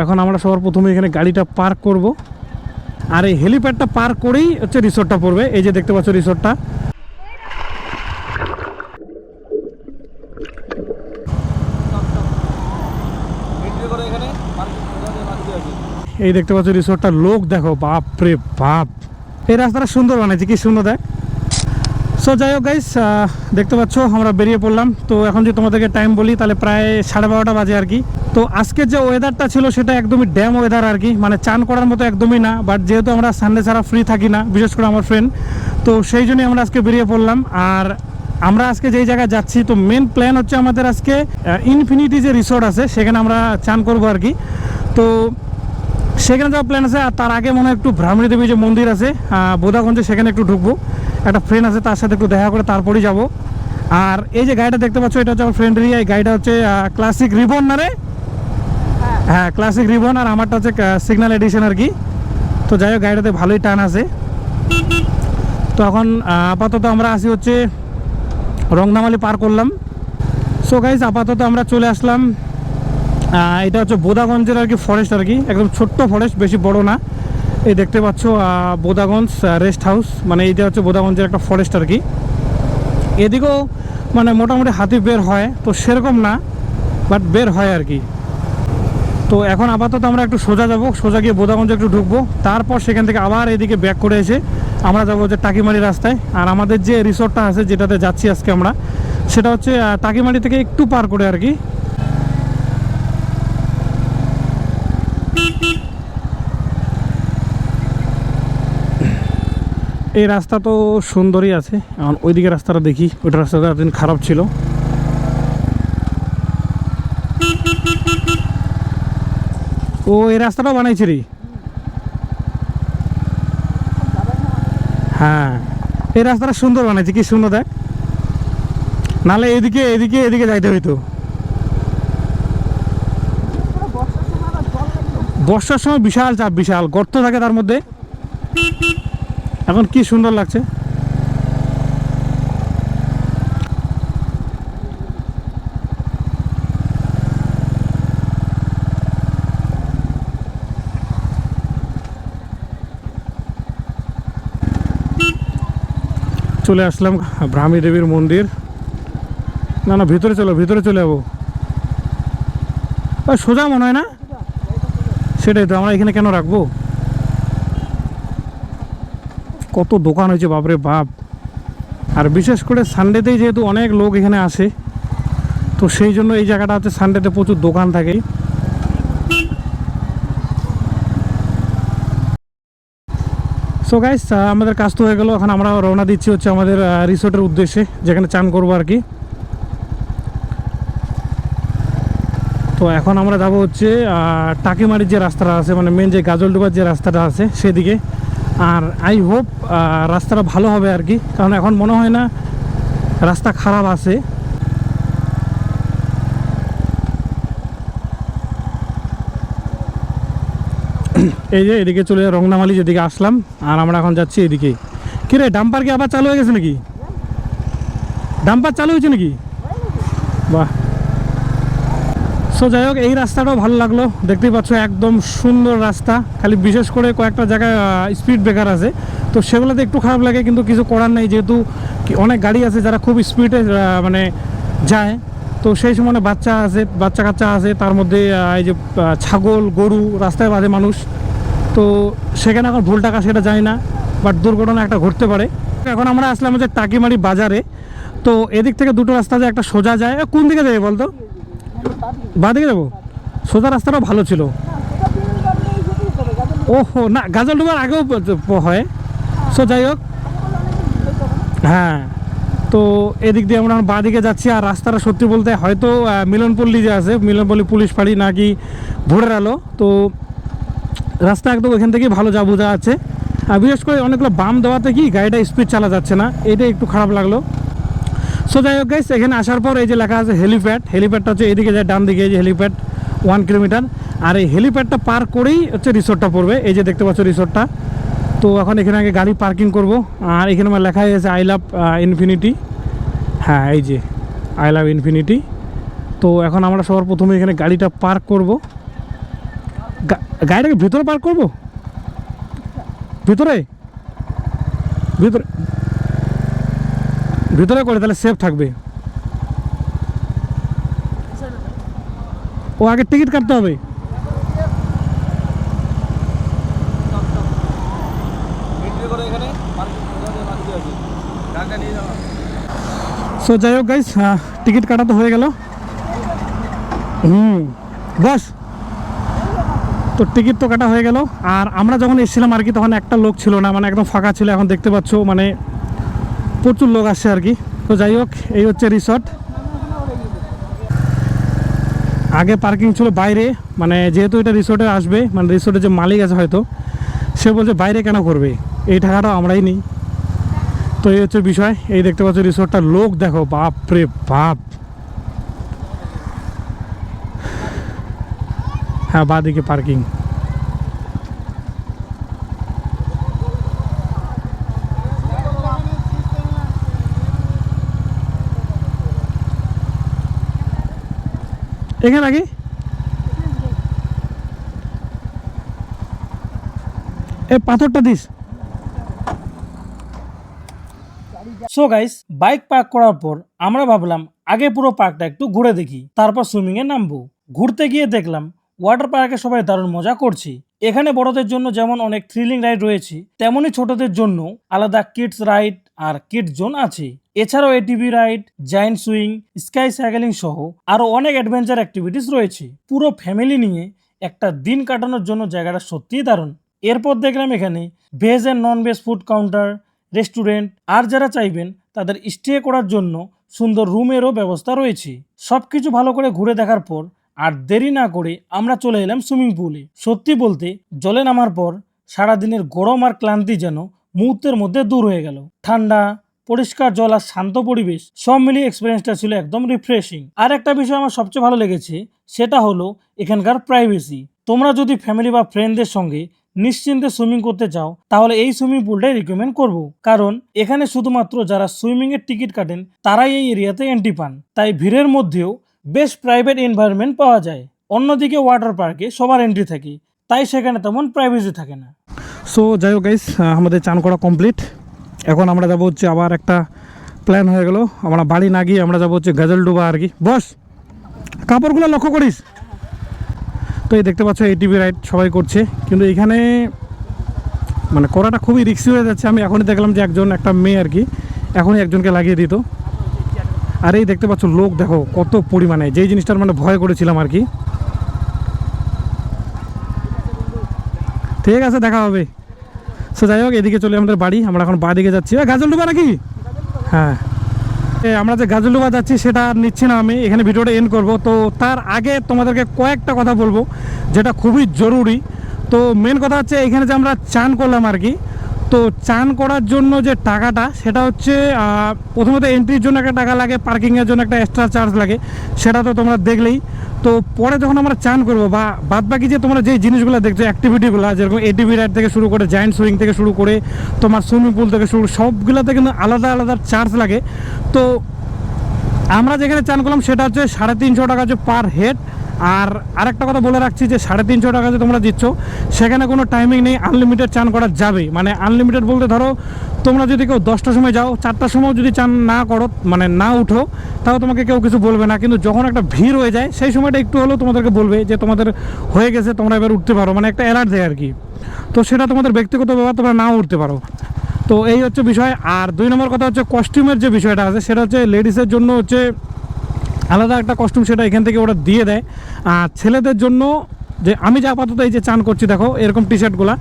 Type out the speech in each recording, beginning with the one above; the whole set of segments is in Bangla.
এখন আমরা সবার প্রথমে এখানে গাড়িটা পার্ক করব, আর এই হেলিপ্যাডটা পার করেই হচ্ছে রিসোর্টটা পড়বে। এই যে দেখতে পাচ্ছ রিসোর্টটা। এই দেখতে পাচ্ছ রিসোর্টটা, লোক দেখো, বাপ রে বাপ। এই রাস্তাটা সুন্দর বানাইছে, কি সুন্দর দেখ। সো যাই হোক গাইস, দেখতে পাচ্ছ আমরা বেরিয়ে পড়লাম। তো এখন যদি তোমাদেরকে টাইম বলি তাহলে প্রায় 12:30 বাজে আর কি। তো আজকের যে ওয়েদারটা ছিল সেটা একদমই ড্যাম ওয়েদার আর কি, মানে চান করার মতো একদমই না। বাট যেহেতু আমরা সানডে ছাড়া ফ্রি থাকি না, বিশেষ করে আমার ফ্রেন্ড, তো সেই জন্যই আমরা আজকে বেরিয়ে পড়লাম। আর আমরা আজকে যেই জায়গায় যাচ্ছি, তো মেন প্ল্যান হচ্ছে আমাদের আজকে ইনফিনিটি যে রিসোর্ট আছে সেখানে আমরা চান করবো আর কি। তো সেখানে যাওয়ার প্ল্যান আছে। আর তার আগে মনে হয় একটু ভ্রামরী দেবী যে মন্দির আছে বোদাগঞ্জে, সেখানে একটু ঢুকবো। একটা ফ্রেন্ড আছে, তার সাথে একটু দেখা করে তারপরেই যাব। আর এই যে গাড়িটা দেখতে পাচ্ছ, এটা হচ্ছে আমার ফ্রেন্ডেরই। এই গাড়িটা হচ্ছে ক্লাসিক রিবন না রে? হ্যাঁ, ক্লাসিক রিবন। আর আমারটা হচ্ছে সিগন্যাল এডিশন আর কি। তো যাই হোক, গাড়িটাতে ভালোই টান আছে। তো এখন আপাতত আমরা আসি হচ্ছে রংনামালি পার করলাম। সো গাইজ, আপাতত আমরা চলে আসলাম। এটা হচ্ছে বোদাগঞ্জের আর কি ফরেস্ট আর কি, একদম ছোট্ট ফরেস্ট, বেশি বড় না। এই দেখতে পাচ্ছ বোদাগঞ্জ রেস্ট হাউস, মানে এইটা হচ্ছে বোদাগঞ্জের একটা ফরেস্ট আর কি। এদিকেও মানে মোটামুটি হাতি বের হয়, তো সেরকম না, বাট বের হয় আর কি। তো এখন আপাতত আমরা একটু সোজা যাব, সোজা গিয়ে বোদাগঞ্জে একটু ঢুকবো। তারপর সেখান থেকে আবার এদিকে ব্যাক করে এসে আমরা যাবো যে টাকিমারি রাস্তায়। আর আমাদের যে রিসোর্টটা আছে যেটাতে যাচ্ছি আজকে আমরা, সেটা হচ্ছে টাকিমারি থেকে একটু পার করে আর কি। এই রাস্তা তো সুন্দরই আছে। এখন ওইদিকে রাস্তাটা দেখি, ওইটা রাস্তাটা এতদিন খারাপ ছিল। ও, এই রাস্তাটাও বানাইছে রে। হ্যাঁ, এই রাস্তাটা সুন্দর বানাইছে, কি সুন্দর দেখ। নাহলে এদিকে এদিকে এদিকে যাইতে হইতো। বর্ষার সময় বিশাল চাপ, বিশাল গর্ত থাকে তার মধ্যে। এখন কি সুন্দর লাগছে। চলে আসলাম ভ্রামী দেবীর মন্দির। না না, ভিতরে চলো, ভিতরে চলে যাবো। সোজা মনে হয় না? সেটাই তো, আমরা এখানে কেন রাখবো। কত দোকান হয়েছে বাপরে বাপ। আর বিশেষ করে সানডেতেই যেহেতু অনেক লোক এখানে আসে, তো সেই জন্য এই জায়গাটা হচ্ছে সানডেতে প্রচুর দোকান থাকে। সো গাইস, আমাদের কাজ তো হয়ে গেল। এখন আমরা রওনা দিচ্ছি হচ্ছে আমাদের রিসোর্টের উদ্দেশ্যে, যেখানে চান করবো আর কি। তো এখন আমরা যাব হচ্ছে টাকিমারির যে রাস্তাটা আছে, মানে মেন যে গাজলডোবার যে রাস্তাটা আছে সেদিকে। আর আই হোপ রাস্তাটা ভালো হবে আর কি, কারণ এখন মনে হয় না রাস্তা খারাপ আছে। এই যে এদিকে চলে রংনামালি যেদিকে আসলাম, আর আমরা এখন যাচ্ছি এদিকে। কিরে, ডাম্পার কি আবার চালু হয়ে গেছে নাকি? ডাম্পার চালু হয়েছে নাকি? বাহ। সো যাই হোক, এই রাস্তাটাও ভালো লাগলো। দেখতেই পাচ্ছ একদম সুন্দর রাস্তা, খালি বিশেষ করে কয়েকটা জায়গায় স্পিড ব্রেকার আছে, তো সেগুলোতে একটু খারাপ লাগে, কিন্তু কিছু করার নেই, যেহেতু অনেক গাড়ি আছে যারা খুব স্পিডে মানে যায়। তো সেই সময় বাচ্চা আছে, বাচ্চা কাচ্চা আছে, তার মধ্যে এই যে ছাগল গরু রাস্তায় বাঁধে মানুষ। তো সেখানে এখন ভুল টাকা সেটা যায় না, বাট দুর্ঘটনা একটা ঘটতে পারে। এখন আমরা আসলাম হচ্ছে টাকিমারি বাজারে। তো এদিক থেকে দুটো রাস্তা যায়, একটা সোজা যায়। কোন দিকে যাবে বলতো? বাঁদিকে যাবো? সোজা রাস্তাটাও ভালো ছিল। ওহো, না, গাজলডোবার আগেও হয়। সো যাই হোক, হ্যাঁ। তো এদিক দিয়ে আমরা বাঁ দিকে যাচ্ছি। আর রাস্তাটা সত্যি বলতে হয়তো মিলনপল্লী যে আছে, মিলনপল্লী পুলিশ ফাঁড়ি নাকি ভোরের আলো, তো রাস্তা একদম এখান থেকেই ভালো যা বোঝা আছে। আর বিশেষ করে অনেকগুলো বাম দেওয়াতে কি গাড়িটা স্পিড চালা যাচ্ছে না, এটা একটু খারাপ লাগলো। সো যাই হোক গাইস, এখানে আসার পর এই যে লেখা আছে হেলিপ্যাড, হেলিপ্যাডটা হচ্ছে এদিকে যায় ডান দিকে, এই যে হেলিপ্যাড 1 কিলোমিটার। আর এই হেলিপ্যাডটা পার করেই হচ্ছে রিসোর্টটা পড়বে। এই যে দেখতে পাচ্ছ রিসোর্টটা। তো এখন এখানে আগে গাড়ি পার্কিং করব। আর এখানে আমার লেখা আছে আই লাভ ইনফিনিটি। হ্যাঁ, এই যে আই লাভ ইনফিনিটি। তো এখন আমরা সবার প্রথমে এখানে গাড়িটা পার্ক করব। গাড়িটাকে ভিতরে পার্ক করবো? ভিতরে ভিতরে ভিতরে করে তাহলে সেফ থাকবে। ও আগে টিকিট কাটতে হবে। সো যাই হোক গাইস, টিকিট কাটা তো হয়ে গেল। বস, তো টিকিট তো কাটা হয়ে গেল। আর আমরা যখন এসেছিলাম আর কি তখন একটা লোক ছিল না, মানে একদম ফাঁকা ছিল। এখন দেখতে পাচ্ছ মানে প্রচুর লোক আসছে আর কি। তো যাই হোক, এই হচ্ছে রিসর্ট। আগে পার্কিং ছিল বাইরে, মানে যেহেতু এটা রিসোর্টে আসবে, মানে রিসোর্টের যে মালিক আছে হয়তো সে বলছে বাইরে কেন করবে, এই টাকাটাও আমরাই নিই। তো এই হচ্ছে বিষয়। এই দেখতে পাচ্ছ রিসোর্টটার লোক দেখো, বাপ রে বাপ। হ্যাঁ, বাদিকে পার্কিং। এখানে নাকি এই পাথরটা this. So guys, bike park করার পর আমরা ভাবলাম আগে পুরো পার্কটা একটু ঘুরে দেখি, তারপর সুইমিং এ নামবো। ঘুরতে গিয়ে দেখলাম ওয়াটার পার্কে সবাই দারুণ মজা করছে। এখানে বড়দের জন্য যেমন অনেক থ্রিলিং রাইড রয়েছে, তেমনি ছোটদের জন্য আলাদা কিডস রাইড আর কিডস জোন আছে। এছাড়াও ATV ride, giant swing, sky cycling সহ আরো অনেক অ্যাডভেঞ্চার অ্যাক্টিভিটিস রয়েছে। পুরো ফ্যামিলি নিয়ে একটা দিন কাটানোর জন্য জায়গাটা সত্যিই দারুণ। এরপর দেখলাম এখানে veg and non veg food counter, restaurant, আর যারা চাইবেন তাদের স্টে করার জন্য সুন্দর রুমেরও ব্যবস্থা রয়েছে। সবকিছু ভালো করে ঘুরে দেখার পর আর দেরি না করে আমরা চলে এলাম সুইমিং পুলে। সত্যি বলতে জলে নামার পর সারাদিনের গরম আর ক্লান্তি যেন মুহূর্তের মধ্যে দূর হয়ে গেল। ঠান্ডা, পরিষ্কার জল আর শান্ত পরিবেশ সব মিলিয়ে এক্সপিরিয়েন্সটা ছিল একদম রিফ্রেশিং। আর একটা বিষয় আমার সবচেয়ে ভালো লেগেছে, সেটা হলো এখানকার প্রাইভেসি। তোমরা যদি ফ্যামিলি বা ফ্রেন্ডদের সঙ্গে নিশ্চিন্তে সুইমিং করতে চাও তাহলে এই সুইমিং পুলটাই রিকমেন্ড করব, কারণ এখানে শুধুমাত্র যারা সুইমিং এর টিকিট কাটেন তারাই এই এরিয়াতে এন্ট্রি পান। তাই ভিড়ের মধ্যেও বেশ প্রাইভেট এনভায়রনমেন্ট পাওয়া যায়। অন্যদিকে ওয়াটার পার্কে সবার এন্ট্রি থাকে, তাই সেখানে তেমন প্রাইভেসি থাকে না। সো যাই হোক গাইস, আমাদের চান করা কমপ্লিট। এখন আমরা যাবো হচ্ছে, আবার একটা প্ল্যান হয়ে গেল, আমরা বাড়ি না গিয়ে আমরা যাবো হচ্ছে গাজলডোবা আর কি। বস, কাপড়গুলো লক্ষ্য করিস। তো এই দেখতে পাচ্ছ এটিভি রাইড সবাই করছে, কিন্তু এখানে মানে করাটা খুবই রিস্কি হয়ে যাচ্ছে। আমি এখনই দেখলাম যে একটা মেয়ে আর কি এখনই একজনকে লাগিয়ে দিত। আর এই দেখতে পাচ্ছ লোক দেখো কত পরিমাণে, যেই জিনিসটার মানে ভয় করেছিলাম আর কি। ঠিক আছে, দেখা হবে। সো যাই হোক, এদিকে চলে আমাদের বাড়ি, আমরা এখন বাঁ দিকে যাচ্ছি। গাজলডোবা নাকি? হ্যাঁ, আমরা যে গাজলডোবা যাচ্ছি সেটা নিচ্ছি না, আমি এখানে ভিডিওটা এন্ড করব। তো তার আগে তোমাদেরকে কয়েকটা কথা বলবো যেটা খুবই জরুরি। তো মেন কথা হচ্ছে এখানে যে আমরা চান করলাম আর কি, তো চান করার জন্য যে টাকাটা সেটা হচ্ছে প্রথমত এন্ট্রির জন্য একটা টাকা লাগে, পার্কিংয়ের জন্য একটা এক্সট্রা চার্জ লাগে, সেটা তো তোমরা দেখলেই। তো পরে যখন আমরা চান করবো বা বাদবাকি যে তোমরা যেই জিনিসগুলো দেখছো অ্যাক্টিভিটিগুলো, যেরকম এটিভি রাইড থেকে শুরু করে জায়ান্ট সুইং থেকে শুরু করে তোমার সুইমিং পুল থেকে শুরু, সবগুলোতে কিন্তু আলাদা আলাদা চার্জ লাগে। তো আমরা যেখানে চান করলাম সেটা হচ্ছে 350 টাকা হচ্ছে পার হেড। আর আরেকটা কথা বলে রাখছি যে 350 টাকা যে তোমরা দিচ্ছ সেখানে কোনো টাইমিং নেই, আনলিমিটেড চান করা যাবে। মানে আনলিমিটেড বলতে ধরো তোমরা যদি কেউ 10টার সময় যাও, 4টার সময় যদি চান না করো, মানে না উঠো, তাও তোমাকে কেউ কিছু বলবে না। কিন্তু যখন একটা ভিড় হয়ে যায় সেই সময়টা একটু হলেও তোমাদেরকে বলবে যে তোমাদের হয়ে গেছে, তোমরা এবার উঠতে পারো, মানে একটা অ্যালার্ট দেয় আর কি। তো সেটা তোমাদের ব্যক্তিগত ব্যাপার, তোমরা নাও উঠতে পারো। তো এই হচ্ছে বিষয়। আর 2 নম্বর কথা হচ্ছে কস্টিউমের যে বিষয়টা আছে, সেটা হচ্ছে লেডিসের জন্য হচ্ছে আলাদা একটা কস্টিউম, সেটা এখান থেকে ওরা দিয়ে দেয়। আর ছেলেদের জন্য যে আমি যে আপাতত এই যে চান করছি দেখো এরকম টি শার্টগুলো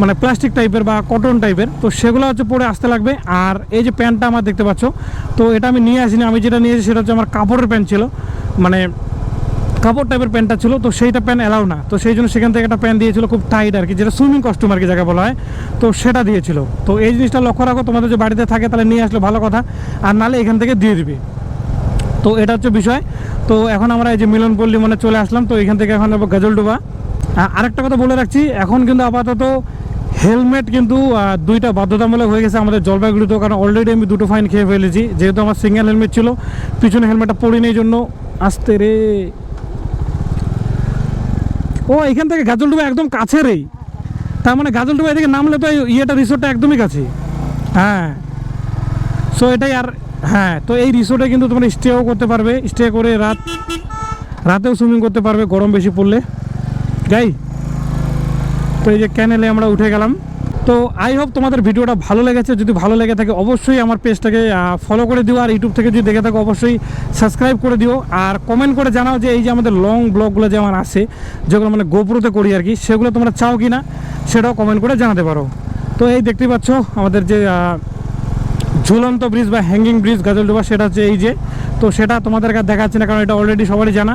মানে প্লাস্টিক টাইপের বা কটন টাইপের, তো সেগুলো হচ্ছে পরে আসতে লাগবে। আর এই যে প্যান্টটা আমার দেখতে পাচ্ছ, তো এটা আমি নিয়ে আসিনি, আমি যেটা নিয়েছি সেটা হচ্ছে আমার কাপড়ের প্যান্ট ছিল, মানে কাপড় টাইপের প্যান্টটা ছিল। তো সেইটা প্যান্ট অ্যালাউ না, তো সেই জন্য সেখান থেকে একটা প্যান্ট দিয়েছিল খুব টাইট আর কি, যেটা সুইমিং কস্টিউম আর কি যাকে বলা হয়, তো সেটা দিয়েছিল। তো এই জিনিসটা লক্ষ্য রাখো, তোমাদের যে বাড়িতে থাকে তাহলে নিয়ে আসলে ভালো কথা, আর নাহলে এখান থেকে দিয়ে দিবে। তো এটা হচ্ছে বিষয়। তো এখন আমরা এই যে মিলনপল্লী মানে চলে আসলাম, তো এখান থেকে এখন যাবো গাজলডোবা। আরেকটা কথা বলে রাখছি, এখন কিন্তু আপাতত হেলমেট কিন্তু 2টা বাধ্যতামূলক হয়ে গেছে আমাদের জলপাইগুড়িতেও, কারণ অলরেডি আমি 2টো ফাইন খেয়ে ফেলেছি, যেহেতু আমার সিঙ্গেল হেলমেট ছিল, পিছনে হেলমেটটা পরিনি, এই জন্য আসতে রে ও এখান থেকে গাজলডুবা একদম কাছেরই, তার মানে গাজলডুবা এদিকে নামলে তো ইয়েটা রিসোর্টটা একদমই কাছে। হ্যাঁ, সো এটাই। আর হ্যাঁ, তো এই রিসোর্টে কিন্তু তোমরা স্টেও করতে পারবে, স্টে করে রাতেও সুইমিং করতে পারবে গরম বেশি পড়লে। গাই, তো এই যে ক্যানেলে আমরা উঠে গেলাম। তো আই হোপ তোমাদের ভিডিওটা ভালো লেগেছে। যদি ভালো লেগে থাকে অবশ্যই আমার পেজটাকে ফলো করে দিও, আর ইউটিউব থেকে যদি দেখে থাকো অবশ্যই সাবস্ক্রাইব করে দিও, আর কমেন্ট করে জানাও যে এই যে আমাদের লং ব্লগগুলো যে আমার আসে, যেগুলো মানে গোপ্রোতে করি আর কি, সেগুলো তোমরা চাও কি না সেটাও কমেন্ট করে জানাতে পারো। তো এই দেখতে পাচ্ছ আমাদের যে ঝুলন্ত ব্রিজ বা হ্যাঙ্গিং ব্রিজ গাজলডোবা, সেটা হচ্ছে এই যে। তো সেটা তোমাদের কাছে দেখাচ্ছি না, কারণ এটা অলরেডি সবারই জানা।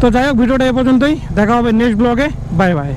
তো যাই হোক, ভিডিওটা এ পর্যন্তই, দেখা হবে নেক্সট ব্লগে। Bye bye.